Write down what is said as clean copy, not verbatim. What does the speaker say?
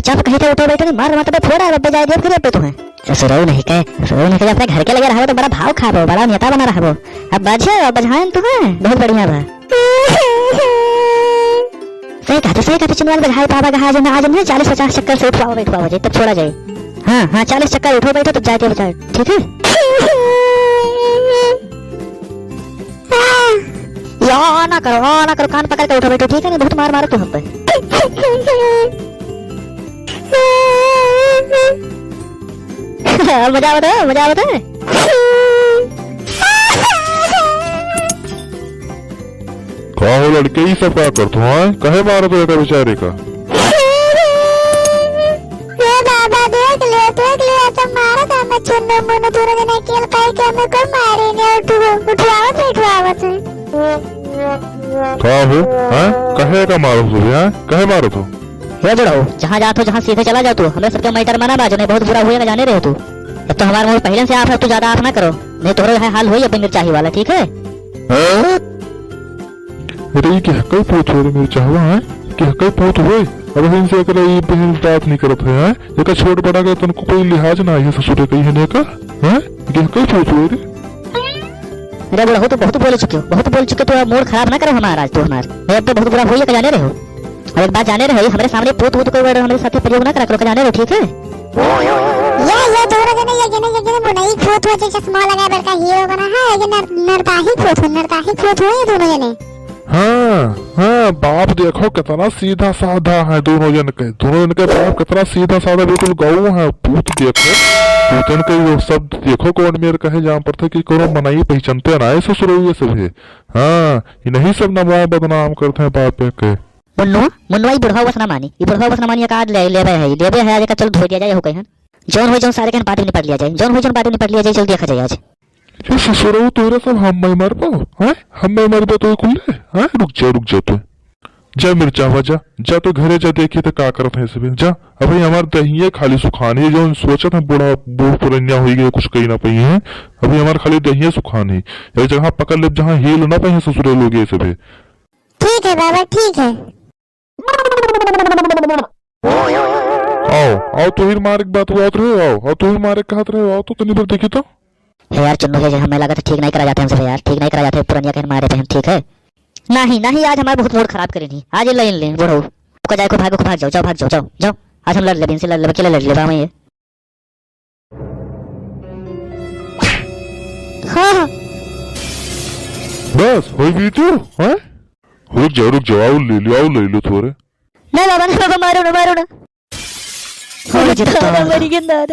जब कहीं तो उठो बैठो नहीं मार मत पे फोड़ा बजाय दे फिर पे तुम्हें ससुराल नहीं कहे अपने घर के लगे रहो तो बड़ा भाव खाबो बड़ा नेता बना रहो अब बजाएं तुम्हें बहुत बढ़िया बा सही कहते चिनवाल बजाए पापा का आज नहीं 40-50 चक्कर से उठवाओ बैठवाओ जाए तब छोड़ा जाए। हाँ 40 चक्कर उठो बैठो तब जाते बजाए ठीक है। या ना करो कान पकड़ के उठो बैठो ठीक है नहीं बहुत मार मारो तुम पे। मजा आवत है का हो लड़के ही सब क्या करते हो कहे मारो तो बेचारे का बाबा देख ले तो मारा था मैं चुन्नू मुन्नू दोनों जने खेल पाई के हमें कोई मारे नहीं उठवावत का हो हैं कहे का मारो तो हैं कहे मारो तो हे बुढ़ाओ जहाँ जातो जहाँ सीधे चला जाओ तू हमें सबके मैटर मना बाजो नहीं बहुत बुरा हुए ना जाने रहे तू अब तो हमारे मुंह पहले से आप है तू ज्यादा आप ना करो नहीं तो है हाल हुई अपनी मिर्चाही वाला ठीक है। अरे ये क्या कोई पूछ रहे मेरे चाहवा है क्या कोई पूछ हुए अब इनसे अगर ये बहन बात नहीं करत है ये का छोड़ बड़ा का तुमको कोई लिहाज ना है ससुर कहीं है ने का हैं क्या कोई पूछ हुए रे अरे बुढ़ाओ तो बहुत बोल चुके तो मूड खराब ना करो हमारा आज तो हमारा अब तो बहुत बुरा हुई जाने रहे हो और एक बात जाने रहे हमारे सामने पोत कोई वर्ड हमारे साथ प्रयोग ना करा करो जाने रहे ठीक है। ये दोनों जने बुनाई खोत हो चश्मा लगा बड़का हीरो बना है ये नरताही खोत हो ये दोनों जने। हाँ बाप देखो कितना सीधा साधा है दोनों जन के बाप कितना सीधा साधा बिल्कुल गऊ है पूत देखो पूतन के वो सब देखो कौन मेरे कहे जहाँ पर थे कि कौन मनाई पहचानते ना ऐसे शुरू हुए सब है। हाँ ये नहीं सब नवा बदनाम करते हैं बाप के मुन्नुआ ही बुढ़ाओ बस ना मानी ये बुढ़ाओ बस ना मानी का लेबे है आज का चल धो दिया जाए हो कहीं जौन हो जौन सारे कहीं पार्टी निपट लिया जाए जौन हो जौन पार्टी निपट लिया जाए चल देखा जाए आज ये ससुरो तोरे सब हम में मर पाओ हैं हम में मर तो कुल्ले हैं रुक जा तो जा मिर्चा जा तो घरे जा देखिए तो का करत है सब जा अभी हमार दहिए खाली सुखानी जो सोचत है बूढ़ा बूढ़ पुरनिया हो गई कुछ कही ना पई है अभी हमार खाली दहिए सुखानी एक जगह पकड़ ले जहाँ हिल ना पई ससुरे लोग ये सब ठीक है बाबा ठीक है। आओ तो हिर मारे बात बात रहे आओ तो हिर मारे कहत रहे आओ तो तनी बार देखी तो यार चुन्नू के हमें लगा था ठीक नहीं करा जाते हमसे यार ठीक नहीं करा जाते पुरनिया के मारे थे ठीक है नहीं आज हमारा बहुत मूड खराब करे नहीं आज ले बुढ़ो को जाए को भाग जाओ आज हम लड़ ले इनसे लड़ ले अकेले लड़ ले बा मैं हाँ बस हो गई तो हैं रुक जाओ आओ ले लो थोड़े नहीं बाबा मारो ना मरी गंदा